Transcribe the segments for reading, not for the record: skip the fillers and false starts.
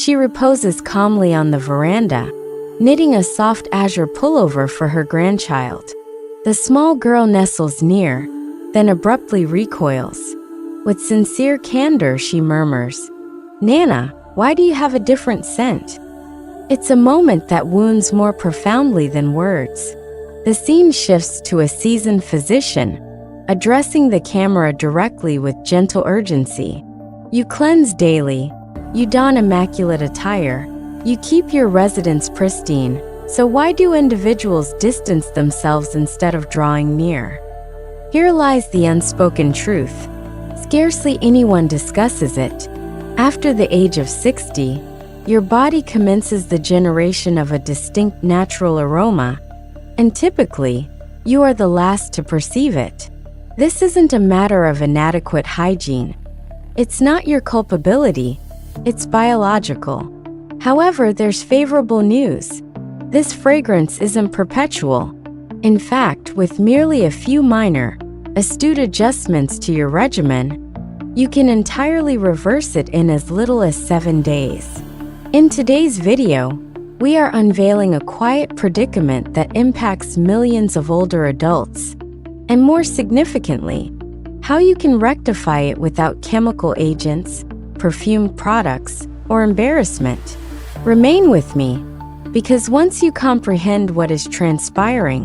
She reposes calmly on the veranda, knitting a soft azure pullover for her grandchild. The small girl nestles near, then abruptly recoils. With sincere candor, she murmurs, "Nana, why do you have a different scent?" It's a moment that wounds more profoundly than words. The scene shifts to a seasoned physician, addressing the camera directly with gentle urgency. You cleanse daily, you don immaculate attire, you keep your residence pristine, so why do individuals distance themselves instead of drawing near? Here lies the unspoken truth. Scarcely anyone discusses it. After the age of 60, your body commences the generation of a distinct natural aroma, and typically, you are the last to perceive it. This isn't a matter of inadequate hygiene. It's not your culpability, it's biological. However, there's favorable news. This fragrance isn't perpetual. In fact, with merely a few minor, astute adjustments to your regimen, you can entirely reverse it in as little as 7 days. In today's video, we are unveiling a quiet predicament that impacts millions of older adults, and more significantly, how you can rectify it without chemical agents, perfumed products, or embarrassment. Remain with me, because once you comprehend what is transpiring,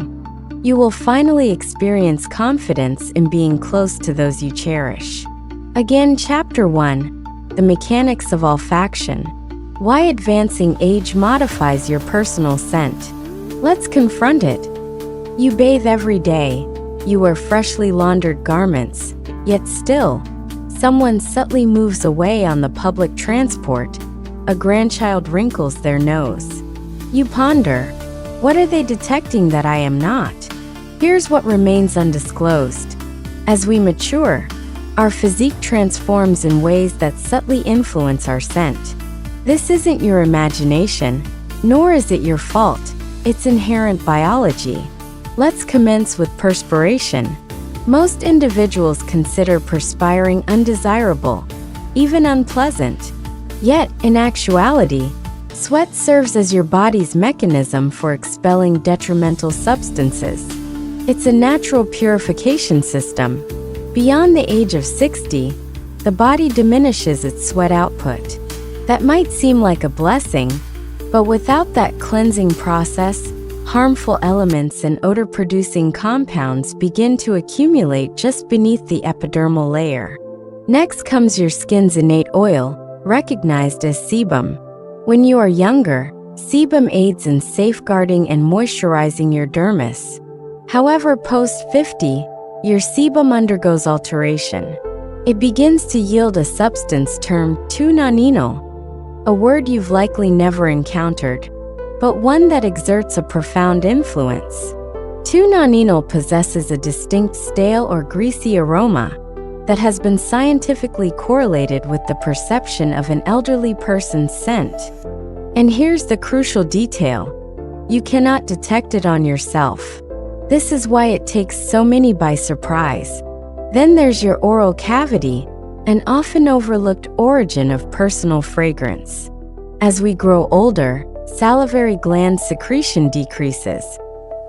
you will finally experience confidence in being close to those you cherish. Again, Chapter 1, The Mechanics of Olfaction. Why advancing age modifies your personal scent. Let's confront it. You bathe every day, you wear freshly laundered garments, yet still, someone subtly moves away on the public transport. A grandchild wrinkles their nose. You ponder, what are they detecting that I am not? Here's what remains undisclosed. As we mature, our physique transforms in ways that subtly influence our scent. This isn't your imagination, nor is it your fault. It's inherent biology. Let's commence with perspiration. Most individuals consider perspiring undesirable, even unpleasant. Yet, in actuality, sweat serves as your body's mechanism for expelling detrimental substances. It's a natural purification system. Beyond the age of 60, the body diminishes its sweat output. That might seem like a blessing, but without that cleansing process, harmful elements and odor-producing compounds begin to accumulate just beneath the epidermal layer. Next comes your skin's innate oil, recognized as sebum. When you are younger, sebum aids in safeguarding and moisturizing your dermis. However, post-50, your sebum undergoes alteration. It begins to yield a substance termed 2-nonenal, a word you've likely never encountered, but one that exerts a profound influence. 2-nonenal possesses a distinct stale or greasy aroma that has been scientifically correlated with the perception of an elderly person's scent. And here's the crucial detail. You cannot detect it on yourself. This is why it takes so many by surprise. Then there's your oral cavity, an often overlooked origin of personal fragrance. As we grow older, salivary gland secretion decreases,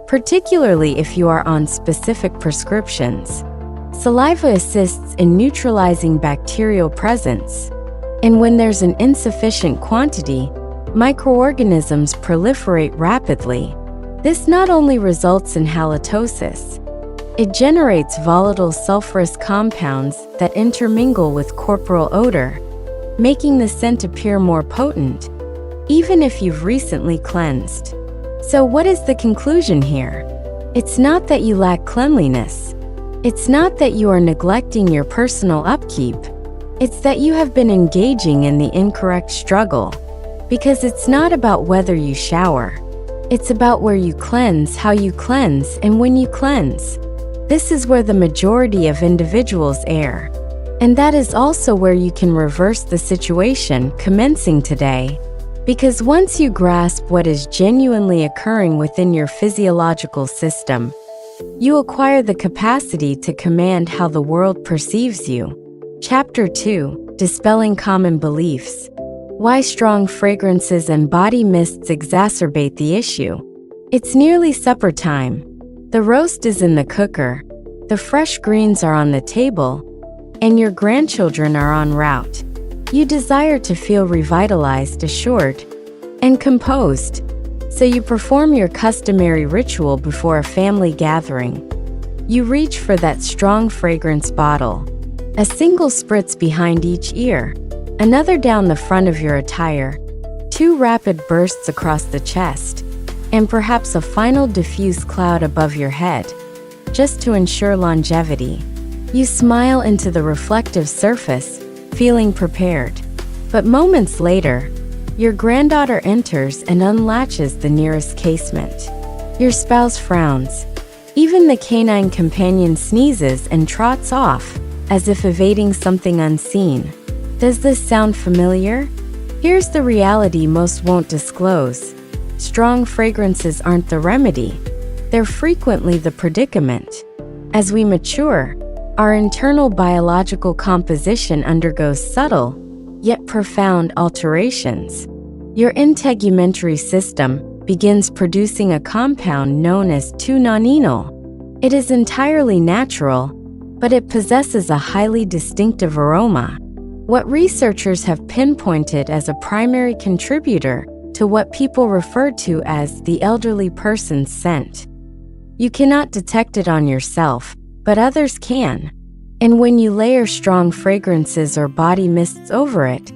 particularly if you are on specific prescriptions. Saliva assists in neutralizing bacterial presence, and when there's an insufficient quantity, microorganisms proliferate rapidly. This not only results in halitosis, it generates volatile sulfurous compounds that intermingle with corporal odor, making the scent appear more potent, even if you've recently cleansed. So what is the conclusion here? It's not that you lack cleanliness. It's not that you are neglecting your personal upkeep. It's that you have been engaging in the incorrect struggle. Because it's not about whether you shower. It's about where you cleanse, how you cleanse, and when you cleanse. This is where the majority of individuals err. And that is also where you can reverse the situation commencing today. Because once you grasp what is genuinely occurring within your physiological system, you acquire the capacity to command how the world perceives you. Chapter 2, Dispelling Common Beliefs. Why strong fragrances and body mists exacerbate the issue. It's nearly supper time. The roast is in the cooker, the fresh greens are on the table, and your grandchildren are en route. You desire to feel revitalized, assured, and composed, so you perform your customary ritual before a family gathering. You reach for that strong fragrance bottle, a single spritz behind each ear, another down the front of your attire, 2 rapid bursts across the chest, and perhaps a final diffuse cloud above your head, just to ensure longevity. You smile into the reflective surface, feeling prepared. But moments later, your granddaughter enters and unlatches the nearest casement. Your spouse frowns. Even the canine companion sneezes and trots off, as if evading something unseen. Does this sound familiar? Here's the reality most won't disclose. Strong fragrances aren't the remedy. They're frequently the predicament. As we mature, our internal biological composition undergoes subtle, yet profound alterations. Your integumentary system begins producing a compound known as 2-nonenal. It is entirely natural, but it possesses a highly distinctive aroma, what researchers have pinpointed as a primary contributor to what people refer to as the elderly person's scent. You cannot detect it on yourself, but others can. And when you layer strong fragrances or body mists over it,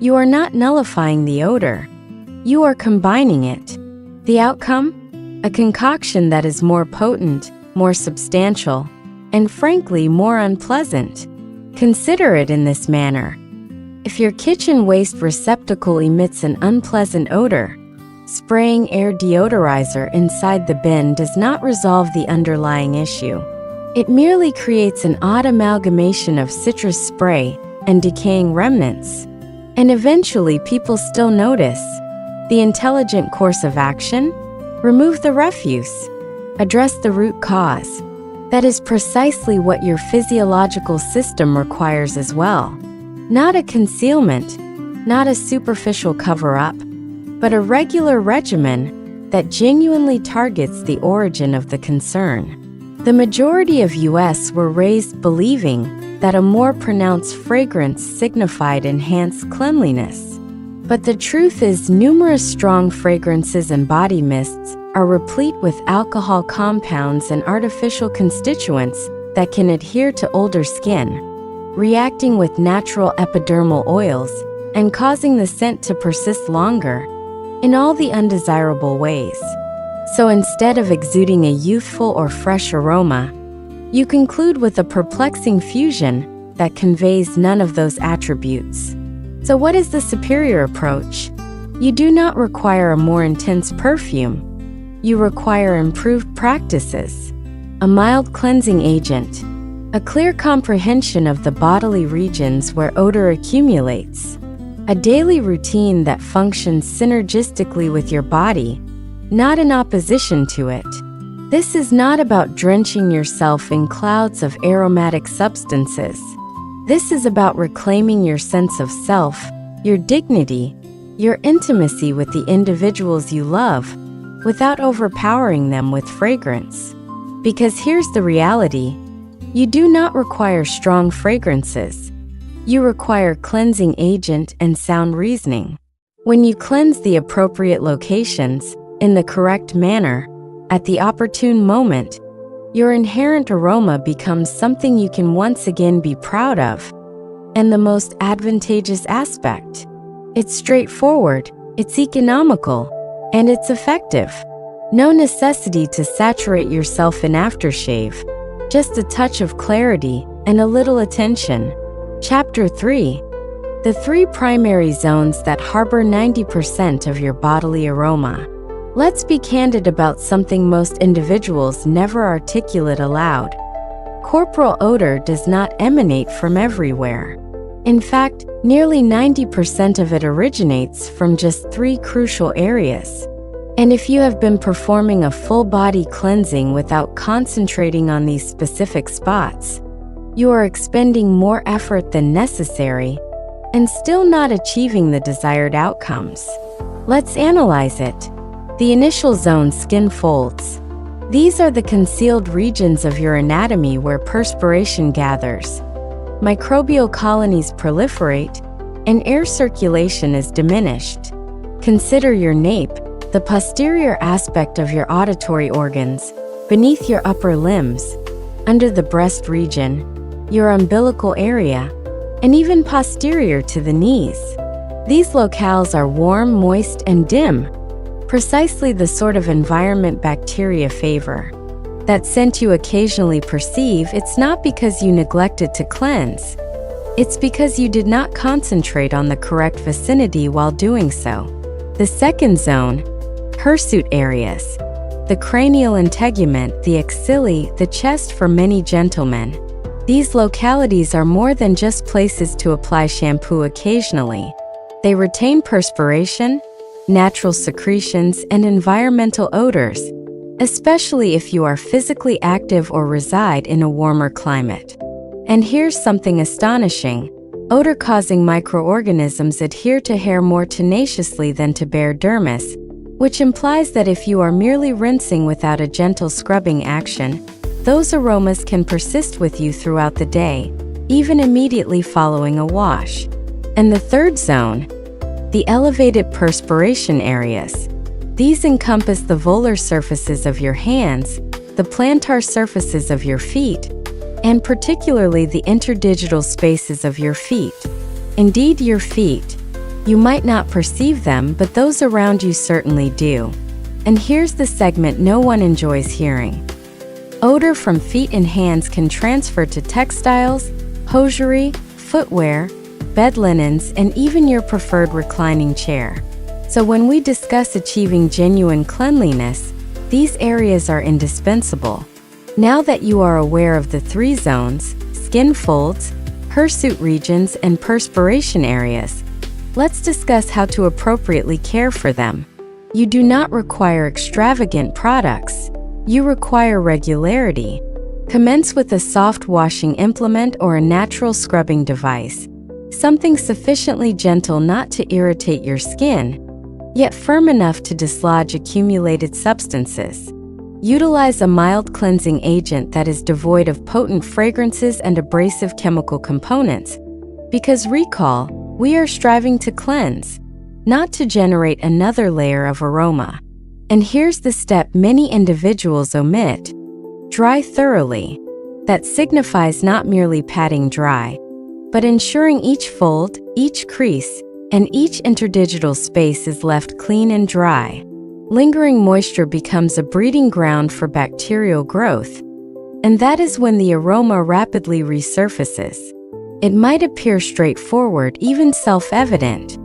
you are not nullifying the odor. You are combining it. The outcome? A concoction that is more potent, more substantial, and frankly more unpleasant. Consider it in this manner. If your kitchen waste receptacle emits an unpleasant odor, spraying air deodorizer inside the bin does not resolve the underlying issue. It merely creates an odd amalgamation of citrus spray and decaying remnants. And eventually people still notice. The intelligent course of action? Remove the refuse. Address the root cause. That is precisely what your physiological system requires as well. Not a concealment, not a superficial cover-up, but a regular regimen that genuinely targets the origin of the concern. The majority of US were raised believing that a more pronounced fragrance signified enhanced cleanliness. But the truth is, numerous strong fragrances and body mists are replete with alcohol compounds and artificial constituents that can adhere to older skin, reacting with natural epidermal oils and causing the scent to persist longer, in all the undesirable ways. So instead of exuding a youthful or fresh aroma, you conclude with a perplexing fusion that conveys none of those attributes. So what is the superior approach? You do not require a more intense perfume. You require improved practices, a mild cleansing agent, a clear comprehension of the bodily regions where odor accumulates, a daily routine that functions synergistically with your body, not in opposition to it. This is not about drenching yourself in clouds of aromatic substances. This is about reclaiming your sense of self, your dignity, your intimacy with the individuals you love, without overpowering them with fragrance. Because here's the reality: you do not require strong fragrances. You require cleansing agent and sound reasoning. When you cleanse the appropriate locations, in the correct manner, at the opportune moment, your inherent aroma becomes something you can once again be proud of. And the most advantageous aspect: it's straightforward, it's economical, and it's effective. No necessity to saturate yourself in aftershave, just a touch of clarity and a little attention. Chapter 3. The 3 primary zones that harbor 90% of your bodily aroma. Let's be candid about something most individuals never articulate aloud. Corporal odor does not emanate from everywhere. In fact, nearly 90% of it originates from just 3 crucial areas. And if you have been performing a full-body cleansing without concentrating on these specific spots, you are expending more effort than necessary, and still not achieving the desired outcomes. Let's analyze it. The initial zone, skin folds. These are the concealed regions of your anatomy where perspiration gathers, microbial colonies proliferate, and air circulation is diminished. Consider your nape, the posterior aspect of your auditory organs, beneath your upper limbs, under the breast region, your umbilical area, and even posterior to the knees. These locales are warm, moist, and dim, precisely the sort of environment bacteria favor. That scent you occasionally perceive, it's not because you neglected to cleanse. It's because you did not concentrate on the correct vicinity while doing so. The second zone, hirsute areas. The cranial integument, the axilla, the chest for many gentlemen. These localities are more than just places to apply shampoo occasionally. They retain perspiration, natural secretions, and environmental odors, especially if you are physically active or reside in a warmer climate. And here's something astonishing. Odor-causing microorganisms adhere to hair more tenaciously than to bare dermis, which implies that if you are merely rinsing without a gentle scrubbing action, those aromas can persist with you throughout the day, even immediately following a wash. And the third zone, the elevated perspiration areas. These encompass the volar surfaces of your hands, the plantar surfaces of your feet, and particularly the interdigital spaces of your feet. Indeed, your feet. You might not perceive them, but those around you certainly do. And here's the segment no one enjoys hearing. Odor from feet and hands can transfer to textiles, hosiery, footwear, bed linens, and even your preferred reclining chair. So when we discuss achieving genuine cleanliness, these areas are indispensable. Now that you are aware of the three zones, skin folds, hirsute regions, and perspiration areas, let's discuss how to appropriately care for them. You do not require extravagant products. You require regularity. Commence with a soft washing implement or a natural scrubbing device, something sufficiently gentle not to irritate your skin, yet firm enough to dislodge accumulated substances. Utilize a mild cleansing agent that is devoid of potent fragrances and abrasive chemical components, because recall, we are striving to cleanse, not to generate another layer of aroma. And here's the step many individuals omit. Dry thoroughly. That signifies not merely patting dry, but ensuring each fold, each crease, and each interdigital space is left clean and dry. Lingering moisture becomes a breeding ground for bacterial growth, and that is when the aroma rapidly resurfaces. It might appear straightforward, even self-evident,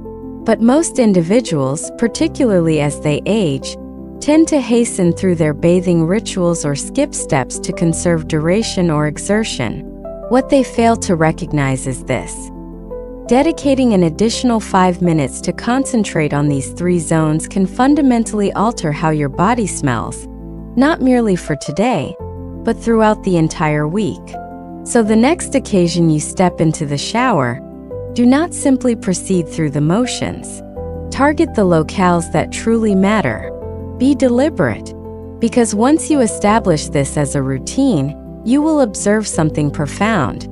but most individuals, particularly as they age, tend to hasten through their bathing rituals or skip steps to conserve duration or exertion. What they fail to recognize is this. Dedicating an additional 5 minutes to concentrate on these three zones can fundamentally alter how your body smells, not merely for today, but throughout the entire week. So the next occasion you step into the shower, do not simply proceed through the motions. Target the locales that truly matter. Be deliberate, because once you establish this as a routine, you will observe something profound.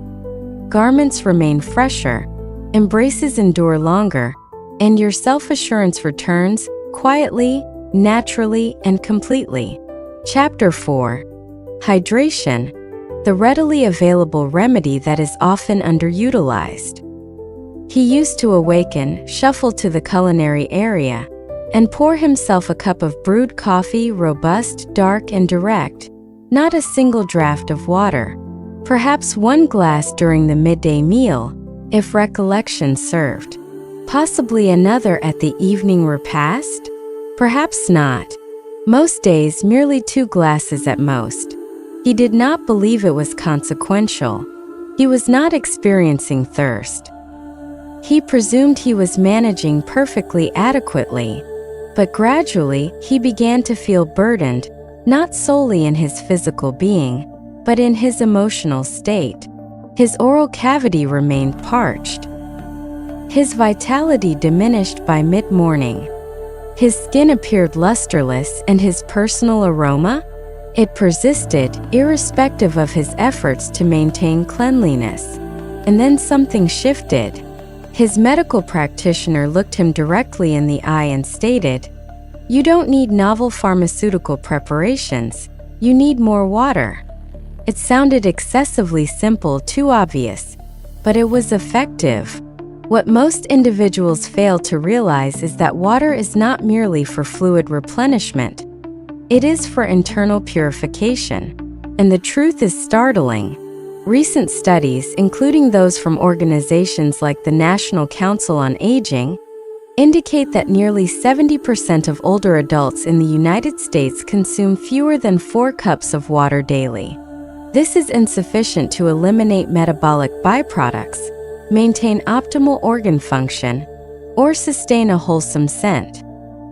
Garments remain fresher, embraces endure longer, and your self-assurance returns quietly, naturally, and completely. Chapter 4. Hydration, the readily available remedy that is often underutilized. He used to awaken, shuffle to the culinary area, and pour himself a cup of brewed coffee, robust, dark, and direct, not a single draught of water. Perhaps one glass during the midday meal, if recollection served. Possibly another at the evening repast? Perhaps not. Most days, merely 2 glasses at most. He did not believe it was consequential. He was not experiencing thirst. He presumed he was managing perfectly adequately. But gradually, he began to feel burdened, not solely in his physical being, but in his emotional state. His oral cavity remained parched. His vitality diminished by mid-morning. His skin appeared lusterless, and his personal aroma? It persisted, irrespective of his efforts to maintain cleanliness. And then something shifted. His medical practitioner looked him directly in the eye and stated, "You don't need novel pharmaceutical preparations, you need more water." It sounded excessively simple, too obvious, but it was effective. What most individuals fail to realize is that water is not merely for fluid replenishment. It is for internal purification. And the truth is startling. Recent studies, including those from organizations like the National Council on Aging, indicate that nearly 70% of older adults in the United States consume fewer than 4 cups of water daily. This is insufficient to eliminate metabolic byproducts, maintain optimal organ function, or sustain a wholesome scent.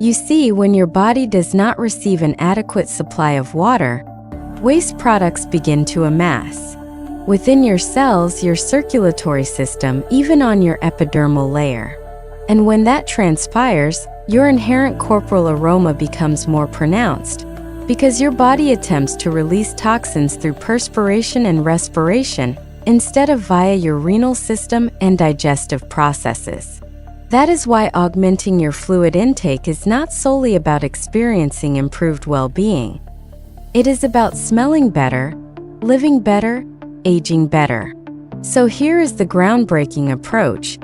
You see, when your body does not receive an adequate supply of water, waste products begin to amass within your cells, your circulatory system, even on your epidermal layer. And when that transpires, your inherent corporal aroma becomes more pronounced, because your body attempts to release toxins through perspiration and respiration instead of via your renal system and digestive processes. That is why augmenting your fluid intake is not solely about experiencing improved well-being. It is about smelling better, living better, aging better. So here is the groundbreaking approach.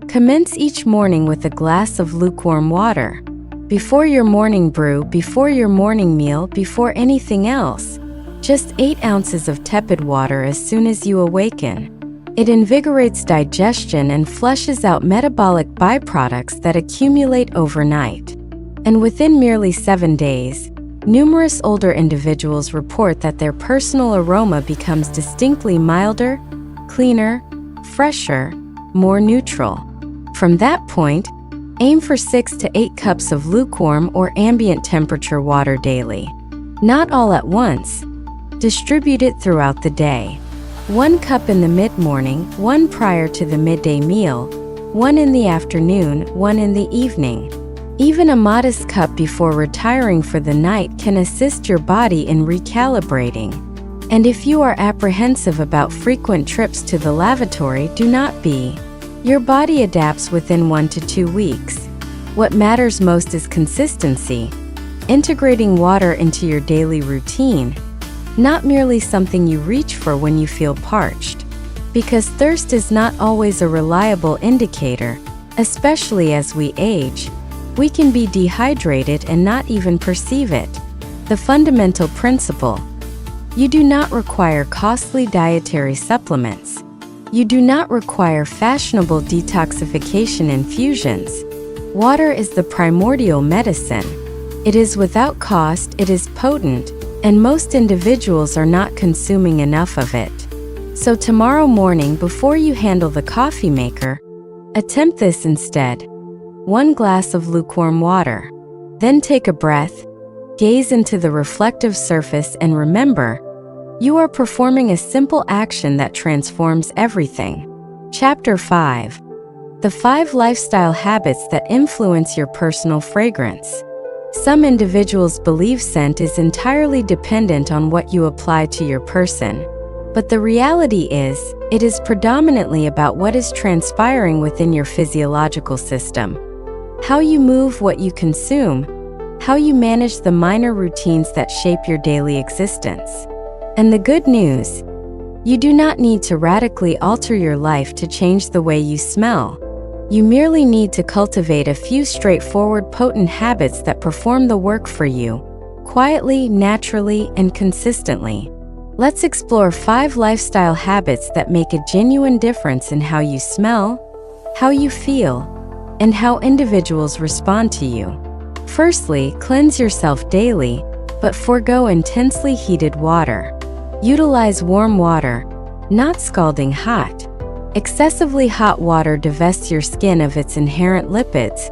Commence each morning with a glass of lukewarm water. Before your morning brew, before your morning meal, before anything else. Just 8 ounces of tepid water as soon as you awaken. It invigorates digestion and flushes out metabolic byproducts that accumulate overnight. And within merely 7 days, numerous older individuals report that their personal aroma becomes distinctly milder, cleaner, fresher, more neutral. From that point, aim for 6 to 8 cups of lukewarm or ambient temperature water daily. Not all at once. Distribute it throughout the day. 1 cup in the mid-morning, 1 prior to the midday meal, 1 in the afternoon, 1 in the evening. Even a modest cup before retiring for the night can assist your body in recalibrating. And if you are apprehensive about frequent trips to the lavatory, do not be. Your body adapts within 1 to 2 weeks. What matters most is consistency, integrating water into your daily routine, not merely something you reach for when you feel parched. Because thirst is not always a reliable indicator, especially as we age. We can be dehydrated and not even perceive it. The fundamental principle: you do not require costly dietary supplements. You do not require fashionable detoxification infusions. Water is the primordial medicine. It is without cost, it is potent, and most individuals are not consuming enough of it. So tomorrow morning, before you handle the coffee maker, attempt this instead. 1 glass of lukewarm water. Then take a breath, gaze into the reflective surface, and remember, you are performing a simple action that transforms everything. Chapter 5. The 5 lifestyle habits that influence your personal fragrance. Some individuals believe scent is entirely dependent on what you apply to your person. But the reality is, it is predominantly about what is transpiring within your physiological system. How you move, what you consume, how you manage the minor routines that shape your daily existence. And the good news, you do not need to radically alter your life to change the way you smell. You merely need to cultivate a few straightforward, potent habits that perform the work for you, quietly, naturally, and consistently. Let's explore 5 lifestyle habits that make a genuine difference in how you smell, how you feel, and how individuals respond to you. Firstly, cleanse yourself daily, but forego intensely heated water. Utilize warm water, not scalding hot. Excessively hot water divests your skin of its inherent lipids,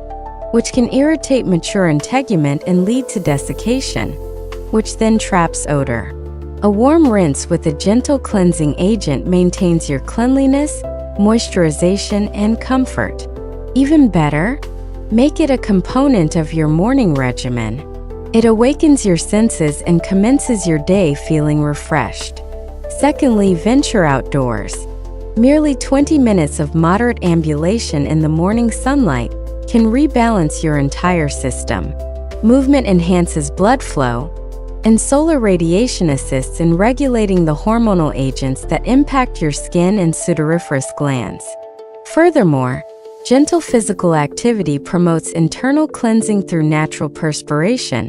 which can irritate mature integument and lead to desiccation, which then traps odor. A warm rinse with a gentle cleansing agent maintains your cleanliness, moisturization, and comfort. Even better, make it a component of your morning regimen. It awakens your senses and commences your day feeling refreshed. Secondly, venture outdoors. Merely 20 minutes of moderate ambulation in the morning sunlight can rebalance your entire system. Movement enhances blood flow, and solar radiation assists in regulating the hormonal agents that impact your skin and sudoriferous glands. Furthermore, gentle physical activity promotes internal cleansing through natural perspiration,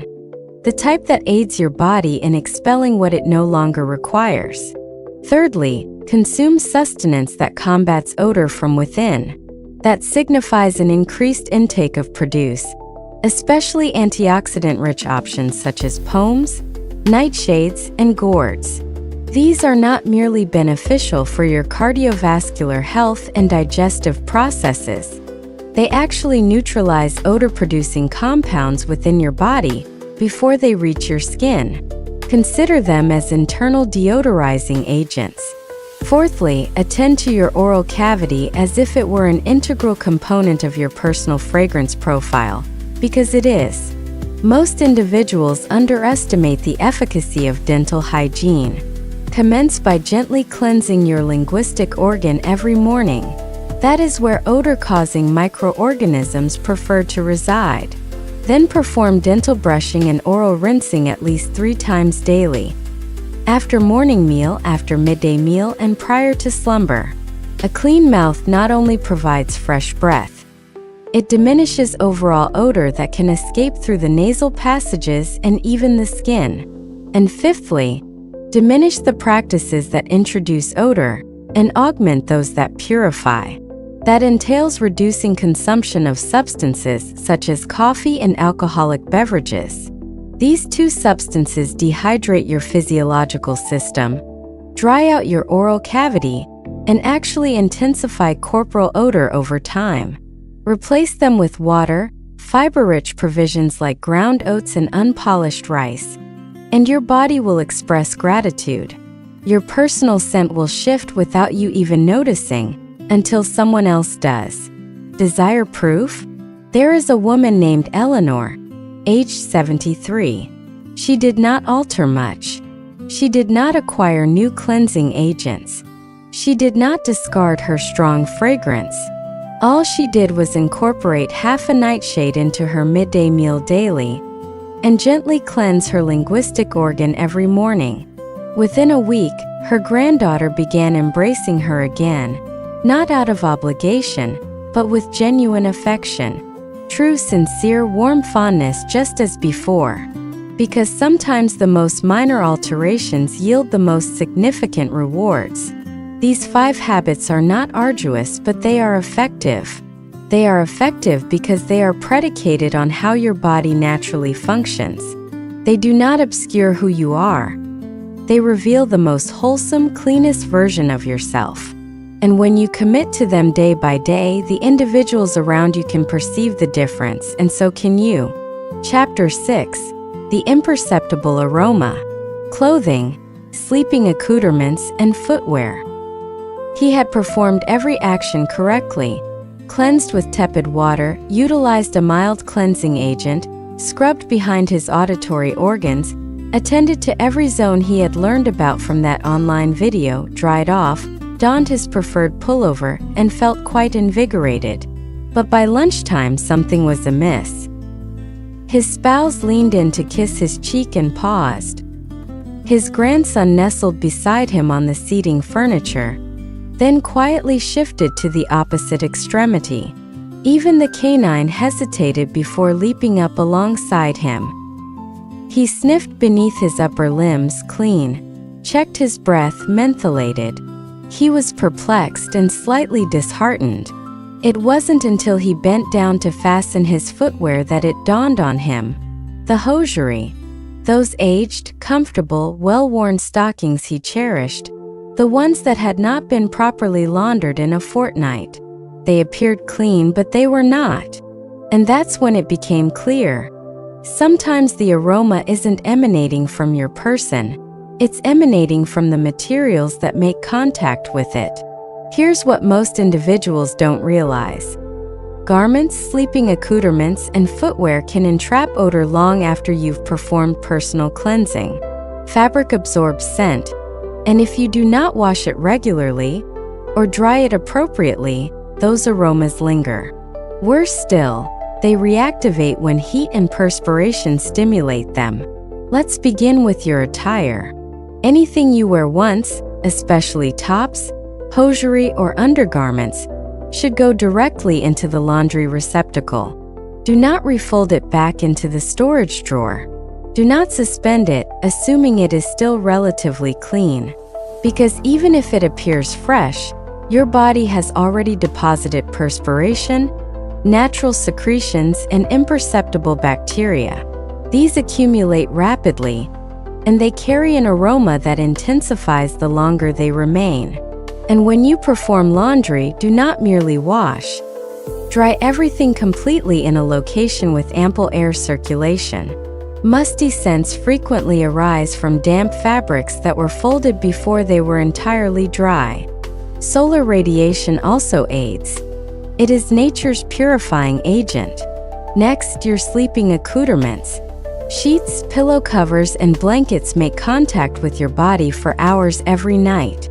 the type that aids your body in expelling what it no longer requires. Thirdly, consume sustenance that combats odor from within. That signifies an increased intake of produce, especially antioxidant-rich options such as pomes, nightshades, and gourds. These are not merely beneficial for your cardiovascular health and digestive processes. They actually neutralize odor-producing compounds within your body before they reach your skin. Consider them as internal deodorizing agents. Fourthly, attend to your oral cavity as if it were an integral component of your personal fragrance profile, because it is. Most individuals underestimate the efficacy of dental hygiene. Commence by gently cleansing your linguistic organ every morning. That is where odor-causing microorganisms prefer to reside. Then perform dental brushing and oral rinsing at least 3 times daily. After morning meal, after midday meal, and prior to slumber. A clean mouth not only provides fresh breath, it diminishes overall odor that can escape through the nasal passages and even the skin. And fifthly, diminish the practices that introduce odor and augment those that purify. That entails reducing consumption of substances such as coffee and alcoholic beverages. These 2 substances dehydrate your physiological system, dry out your oral cavity, and actually intensify corporal odor over time. Replace them with water, fiber-rich provisions like ground oats and unpolished rice, and your body will express gratitude. Your personal scent will shift without you even noticing, until someone else does. Desire proof? There is a woman named Eleanor, aged 73. She did not alter much. She did not acquire new cleansing agents. She did not discard her strong fragrance. All she did was incorporate half a nightshade into her midday meal daily and gently cleanse her linguistic organ every morning. Within a week, her granddaughter began embracing her again, not out of obligation, but with genuine affection. True, sincere, warm fondness just as before. Because sometimes the most minor alterations yield the most significant rewards. These 5 habits are not arduous, but they are effective. They are effective because they are predicated on how your body naturally functions. They do not obscure who you are. They reveal the most wholesome, cleanest version of yourself. And when you commit to them day by day, the individuals around you can perceive the difference, and so can you. Chapter 6. The imperceptible aroma. Clothing, sleeping accoutrements, and footwear. He had performed every action correctly, cleansed with tepid water, utilized a mild cleansing agent, scrubbed behind his auditory organs, attended to every zone he had learned about from that online video, dried off, donned his preferred pullover, and felt quite invigorated. But by lunchtime something was amiss. His spouse leaned in to kiss his cheek and paused. His grandson nestled beside him on the seating furniture, then quietly shifted to the opposite extremity. Even the canine hesitated before leaping up alongside him. He sniffed beneath his upper limbs clean, checked his breath, mentholated. He was perplexed and slightly disheartened. It wasn't until he bent down to fasten his footwear that it dawned on him. The hosiery. Those aged, comfortable, well-worn stockings he cherished. The ones that had not been properly laundered in a fortnight. They appeared clean, but they were not. And that's when it became clear. Sometimes the aroma isn't emanating from your person. It's emanating from the materials that make contact with it. Here's what most individuals don't realize. Garments, sleeping accoutrements, and footwear can entrap odor long after you've performed personal cleansing. Fabric absorbs scent, and if you do not wash it regularly or dry it appropriately, those aromas linger. Worse still, they reactivate when heat and perspiration stimulate them. Let's begin with your attire. Anything you wear once, especially tops, hosiery, or undergarments, should go directly into the laundry receptacle. Do not refold it back into the storage drawer. Do not suspend it, assuming it is still relatively clean. Because even if it appears fresh, your body has already deposited perspiration, natural secretions, and imperceptible bacteria. These accumulate rapidly, and they carry an aroma that intensifies the longer they remain. And when you perform laundry, do not merely wash. Dry everything completely in a location with ample air circulation. Musty scents frequently arise from damp fabrics that were folded before they were entirely dry. Solar radiation also aids. It is nature's purifying agent. Next, your sleeping accoutrements. Sheets, pillow covers, and blankets make contact with your body for hours every night.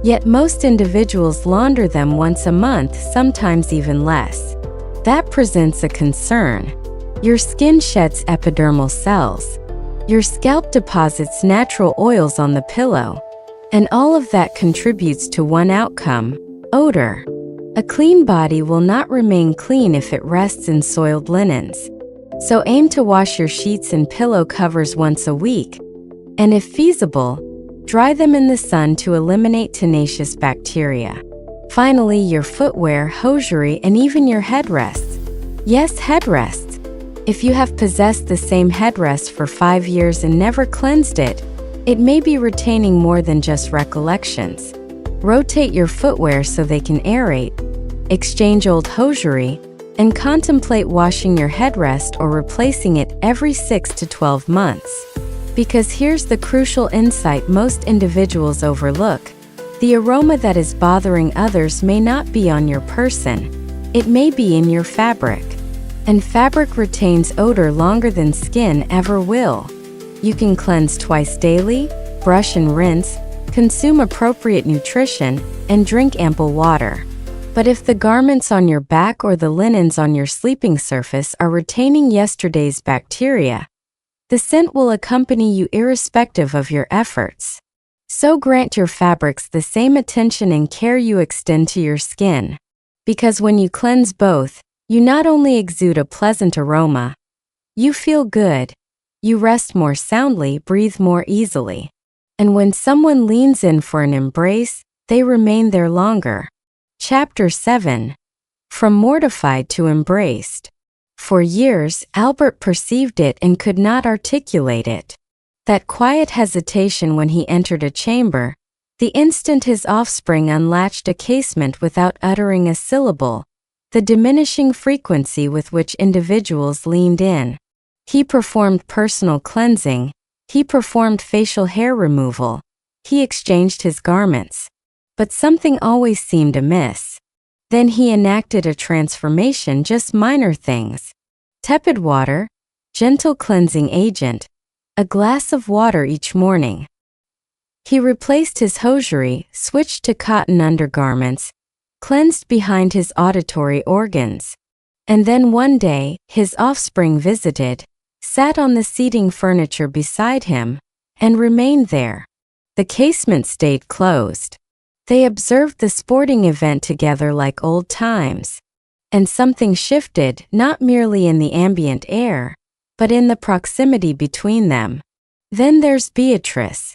Yet most individuals launder them once a month, sometimes even less. That presents a concern. Your skin sheds epidermal cells. Your scalp deposits natural oils on the pillow. And all of that contributes to one outcome: odor. A clean body will not remain clean if it rests in soiled linens. So aim to wash your sheets and pillow covers once a week, and if feasible, dry them in the sun to eliminate tenacious bacteria. Finally, your footwear, hosiery, and even your headrests. Yes, headrests. If you have possessed the same headrest for 5 years and never cleansed it, it may be retaining more than just recollections. Rotate your footwear so they can aerate, exchange old hosiery, and contemplate washing your headrest or replacing it every 6 to 12 months. Because here's the crucial insight most individuals overlook: the aroma that is bothering others may not be on your person. It may be in your fabric. And fabric retains odor longer than skin ever will. You can cleanse twice daily, brush and rinse, consume appropriate nutrition, and drink ample water. But if the garments on your back or the linens on your sleeping surface are retaining yesterday's bacteria, the scent will accompany you irrespective of your efforts. So grant your fabrics the same attention and care you extend to your skin. Because when you cleanse both, you not only exude a pleasant aroma, you feel good, you rest more soundly, breathe more easily. And when someone leans in for an embrace, they remain there longer. Chapter 7. From Mortified to Embraced. For years, Albert perceived it and could not articulate it. That quiet hesitation when he entered a chamber, the instant his offspring unlatched a casement without uttering a syllable, the diminishing frequency with which individuals leaned in. He performed personal cleansing, he performed facial hair removal, he exchanged his garments. But something always seemed amiss. Then he enacted a transformation, just minor things. Tepid water, gentle cleansing agent, a glass of water each morning. He replaced his hosiery, switched to cotton undergarments, cleansed behind his auditory organs. And then one day, his offspring visited, sat on the seating furniture beside him, and remained there. The casement stayed closed. They observed the sporting event together like old times. And something shifted, not merely in the ambient air, but in the proximity between them. Then there's Beatrice.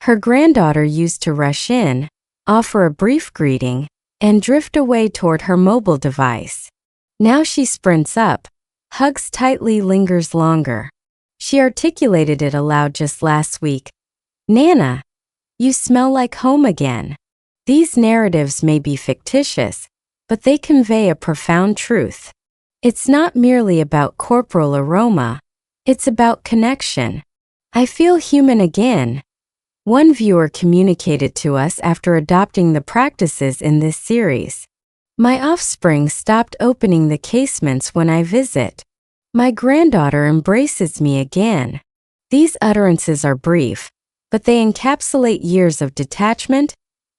Her granddaughter used to rush in, offer a brief greeting, and drift away toward her mobile device. Now she sprints up, hugs tightly, lingers longer. She articulated it aloud just last week. "Nana, you smell like home again." These narratives may be fictitious, but they convey a profound truth. It's not merely about corporal aroma, it's about connection. "I feel human again," one viewer communicated to us after adopting the practices in this series. My offspring stopped opening the casements when I visit. My granddaughter embraces me again. These utterances are brief, but they encapsulate years of detachment,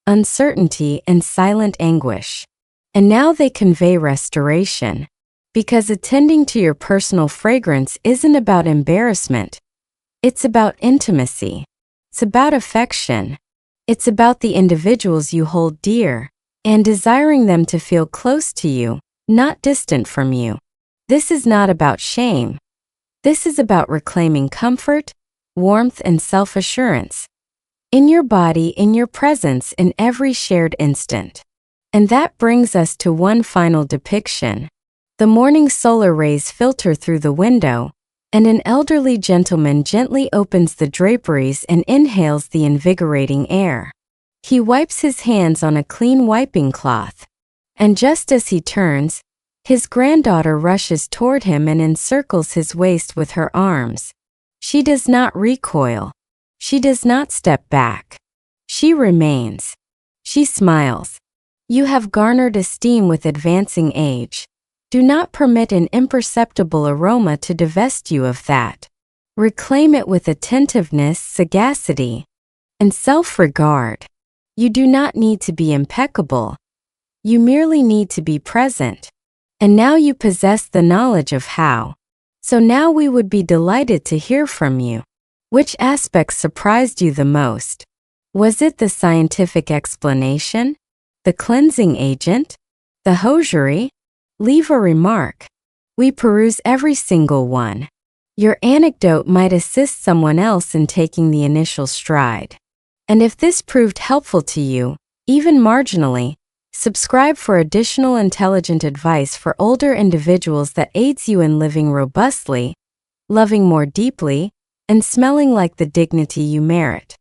uncertainty, and silent anguish. And now they convey restoration. Because attending to your personal fragrance isn't about embarrassment. It's about intimacy. It's about affection. It's about the individuals you hold dear, and desiring them to feel close to you, not distant from you. This is not about shame. This is about reclaiming comfort, warmth, and self-assurance. In your body, in your presence, in every shared instant. And that brings us to one final depiction. The morning solar rays filter through the window, and an elderly gentleman gently opens the draperies and inhales the invigorating air. He wipes his hands on a clean wiping cloth, and just as he turns, his granddaughter rushes toward him and encircles his waist with her arms. She does not recoil. She does not step back. She remains. She smiles. You have garnered esteem with advancing age. Do not permit an imperceptible aroma to divest you of that. Reclaim it with attentiveness, sagacity, and self-regard. You do not need to be impeccable. You merely need to be present. And now you possess the knowledge of how. So now we would be delighted to hear from you. Which aspects surprised you the most? Was it the scientific explanation? The cleansing agent? The hosiery? Leave a remark. We peruse every single one. Your anecdote might assist someone else in taking the initial stride. And if this proved helpful to you, even marginally, subscribe for additional intelligent advice for older individuals that aids you in living robustly, loving more deeply, and smelling like the dignity you merit.